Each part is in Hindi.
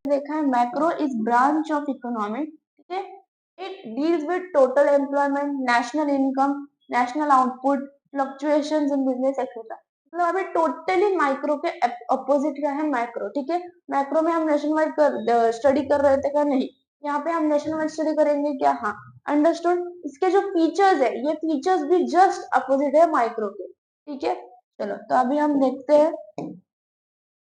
देखा है macro is branch of economy, ठीक है, it deals with total employment, national income, national output, fluctuations in business etcetera. मतलब अभी टोटली माइक्रो के अपोजिट क्या है मैक्रो, ठीक है। मैक्रो में हम नेशन वाइड स्टडी कर रहे थे क्या, नहीं, यहाँ पे हम नेशन वाइड स्टडी करेंगे क्या, हाँ, अंडरस्टूड। इसके जो फीचर्स है ये फीचर्स भी जस्ट अपोजिट है माइक्रो के, ठीक है। चलो तो अभी हम देखते हैं,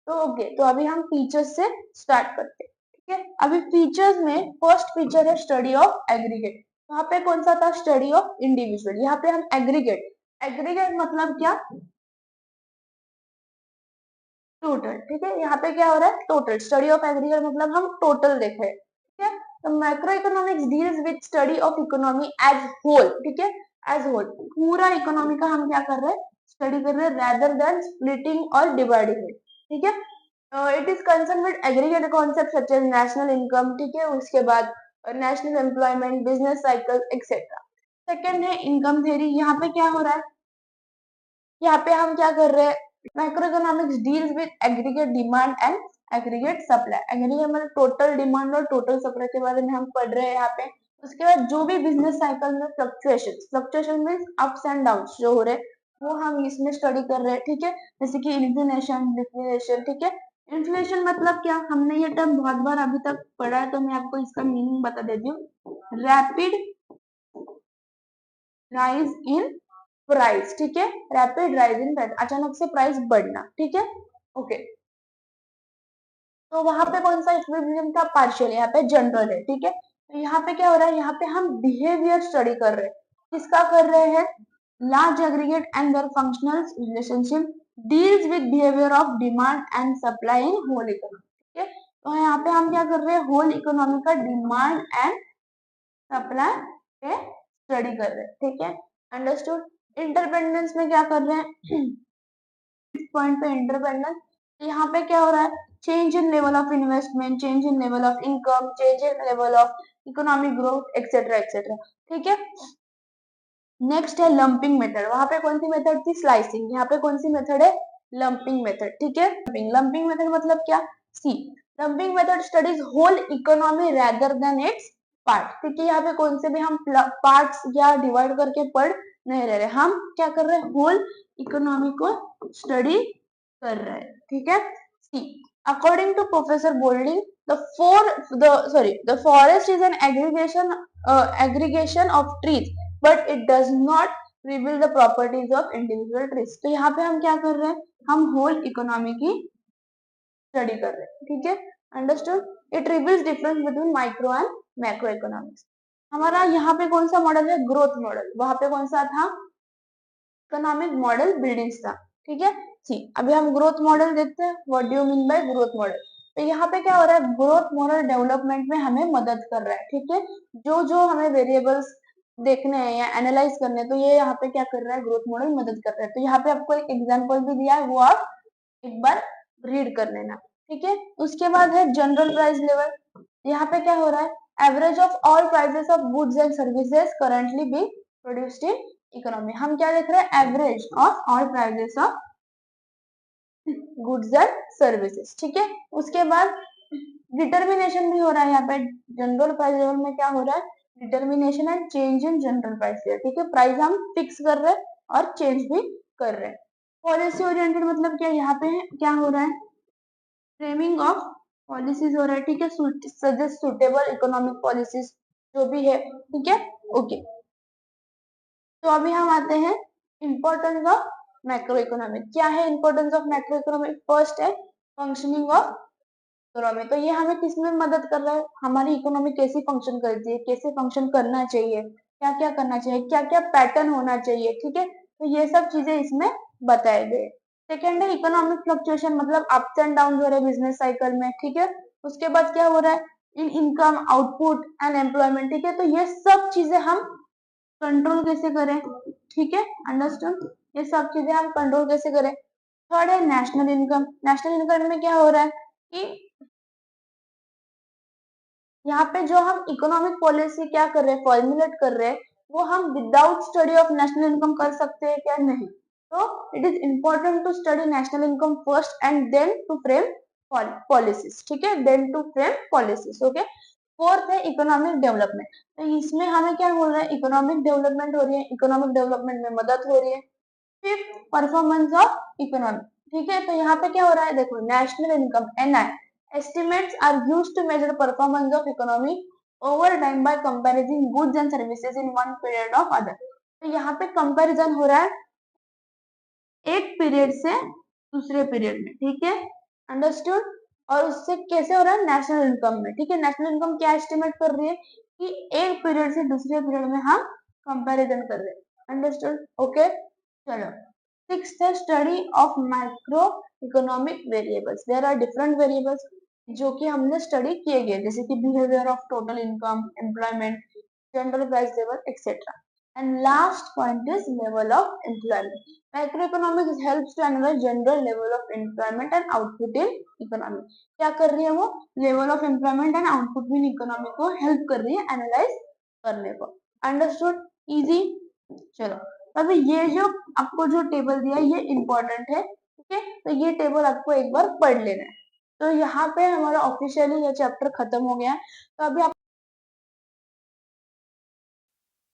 तो ओके, तो अभी हम फीचर्स से स्टार्ट करते हैं, ठीक है। अभी फीचर्स में फर्स्ट फीचर है स्टडी ऑफ एग्रीगेट। वहां पे कौन सा था, स्टडी ऑफ इंडिविजुअल। यहाँ पे हम एग्रीगेट, एग्रीगेट मतलब क्या, टोटल, ठीक है। यहाँ पे क्या हो रहा है, टोटल, स्टडी ऑफ एग्रीगेट मतलब हम टोटल देख रहे हैं, ठीक है। तो macroeconomics deals with study of economy as whole, ठीक है, एज होल, पूरा इकोनॉमी का हम क्या कर रहे हैं, स्टडी कर रहे हैं, rather than splitting और dividing it, ठीक है। It is concern with aggregate concept such as national income, ठीक है, उसके बाद national employment, business cycle etcetera. Second है इनकम थ्योरी। यहाँ पे क्या हो रहा है, यहाँ पे हम क्या कर रहे हैं, macroeconomics deals with aggregate demand and aggregate supply. Aggregate मतलब टोटल डिमांड और टोटल सप्लाई के बारे में हम पढ़ रहे हैं यहाँ पे। उसके बाद जो भी बिजनेस साइकिल में fluctuation, fluctuation means ups and downs जो हो रहे हैं, वो हम इसमें स्टडी कर रहे हैं, ठीक है। जैसे कि इन्फ्लेशन, डिफ्लेशन, ठीक है। इन्फ्लेशन मतलब क्या, हमने ये टर्म बहुत बार अभी तक पढ़ा है, तो मैं आपको इसका मीनिंग बता देती हूँ। रैपिड राइज इन प्राइस, ठीक है, रैपिड राइज इन प्राइस, अचानक से प्राइस बढ़ना, ठीक है, ओके। तो वहां पे कौन सा इक्विलिब्रियम था, पार्शियल, यहाँ पे जनरल है, ठीक है। तो यहाँ पे क्या हो रहा है, यहाँ पे हम बिहेवियर स्टडी कर रहे हैं, किसका कर रहे हैं, large aggregate and their functional relationship deals with behaviour of demand and supply in whole economy, ठीक है। तो यहाँ पे हम क्या कर रहे हैं, होल इकोनॉमी का डिमांड एंड सप्लाई पे स्टडी कर रहे हैं, ठीक है, अंडरस्टूड। इंटरपेंडेंस में क्या कर रहे हैं, पॉइंट पे इंटरपेंडेंस, यहाँ पे क्या हो रहा है, change in level of investment, change in level of income, change in level of economic growth etcetera etcetera, ठीक है। नेक्स्ट है लंपिंग मेथड। वहां पे कौन सी मेथड थी, स्लाइसिंग, यहाँ पे कौन सी मेथड है, लंपिंग मेथड, ठीक है। लंपिंग मेथड मतलब क्या, see, lumping method studies whole economy rather than its part, ठीक है। यहाँ पे कौन से भी हम पार्ट्स या डिवाइड करके पढ़ नहीं रहे, हम क्या कर रहे हैं, होल इकोनॉमी को स्टडी कर रहे हैं, ठीक है। See, according to professor Boulding, the forest is an aggregation of trees, but it does not reveal the properties of individual trees। तो यहाँ पे हम क्या कर रहे हैं, हम होल इकोनॉमी की स्टडी कर रहे हैं, ठीक है, understood. It reveals difference between micro and macro economics. हमारा यहाँ पे कौन सा मॉडल है, ग्रोथ मॉडल। वहां पे कौन सा था, इकोनॉमिक मॉडल बिल्डिंग्स था, ठीक है। सी, अभी हम ग्रोथ मॉडल देखते हैं, what do you mean by growth model. तो यहाँ पे क्या हो रहा है, ग्रोथ मॉडल डेवलपमेंट में हमें मदद कर रहा है, ठीक है। जो जो हमें वेरिएबल्स देखने हैं या एनालाइज करने हैं, तो ये यहाँ पे क्या कर रहा है, ग्रोथ मॉडल मदद कर रहा है। तो यहाँ पे आपको एक एग्जांपल भी दिया है, वो आप एक बार रीड कर लेना, ठीक है। उसके बाद है जनरल प्राइस लेवल। यहाँ पे क्या हो रहा है, average of all prices of goods and services currently being produced in economy. हम क्या देख रहे हैं, average of all prices of goods and services, ठीक है। उसके बाद डिटर्मिनेशन भी हो रहा है, यहाँ पे जनरल प्राइस लेवल में क्या हो रहा है, determination and change in general price level, ठीक है। प्राइस हम फिक्स कर रहे हैं और चेंज भी कर रहे हैं। पॉलिसी ओरिएंटेड मतलब क्या, यहाँ पे क्या हो रहा है, फ्रेमिंग ऑफ पॉलिसीज हो रहा है, ठीक है, सजेस्ट सुटेबल इकोनॉमिक पॉलिसीज जो भी है, ठीक है, ओके। तो अभी हम आते हैं इंपॉर्टेंस ऑफ मैक्रो इकोनॉमिक। क्या है importance of macro economic, first है फंक्शनिंग ऑफ इकोनॉमी। तो ये हमें किसमें मदद कर रहा है, हमारी इकोनॉमी कैसी फंक्शन करती है, कैसे फंक्शन करना चाहिए, क्या क्या करना चाहिए, क्या क्या पैटर्न होना चाहिए, ठीक है। तो ये सब चीजें इसमें बताए गए। सेकेंड है इकोनॉमिक फ्लक्चुएशन, मतलब अप्स एंड डाउन हो रहे हैं बिजनेस साइकिल में, ठीक है। उसके बाद क्या हो रहा है, इन इनकम, आउटपुट एंड एम्प्लॉयमेंट, ठीक है। तो ये सब चीजें हम कंट्रोल कैसे करें, ठीक है, अंडरस्टूड। ये सब चीजें हम कंट्रोल कैसे करें। थर्ड है नेशनल इनकम। नेशनल इनकम में क्या हो रहा है कि यहाँ पे जो हम इकोनॉमिक पॉलिसी क्या कर रहे हैं, फॉर्मुलेट कर रहे हैं, वो हम without study of national income कर सकते हैं क्या, नहीं। तो it is important to study national income first and then to frame policies, ठीक है, then to frame policies, okay. Fourth है इकोनॉमिक डेवलपमेंट, तो इसमें हमें क्या बोल रहे हैं, इकोनॉमिक डेवलपमेंट हो रही है, इकोनॉमिक डेवलपमेंट में मदद हो रही है। फिफ्थ, परफॉर्मेंस ऑफ इकोनॉमी, ठीक है, तो यहाँ पे क्या हो रहा है, देखो national income NI estimates are used to measure performance of economy over time by comparing goods and services in one period of other, तो यहाँ पे कंपैरिजन हो रहा है एक पीरियड से दूसरे पीरियड में, ठीक है, अंडरस्टूड। और उससे कैसे हो रहा है, नेशनल इनकम में, ठीक है, नेशनल इनकम क्या एस्टिमेट कर रही है कि एक पीरियड से दूसरे पीरियड में हम कंपैरिजन कर रहे हैं, अंडरस्टूड, ओके। चलो, सिक्स्थ है study of microeconomic variables, there are different variables जो कि हमने स्टडी किए गए, जैसे कि behaviour of total income, employment, general price level etcetera. And last point is level of employment, macroeconomics helps to analyze general level of employment and output in economy, क्या कर रही है वो, level of employment and output in economy को हेल्प कर रही है एनालाइज करने को, अंडरस्टूड, इजी। चलो, अभी ये जो आपको जो टेबल दिया है ये इंपॉर्टेंट है, ठीक है, तो ये टेबल आपको एक बार पढ़ लेना है। तो यहाँ पे हमारा ऑफिशियली ये चैप्टर खत्म हो गया है, तो अभी आप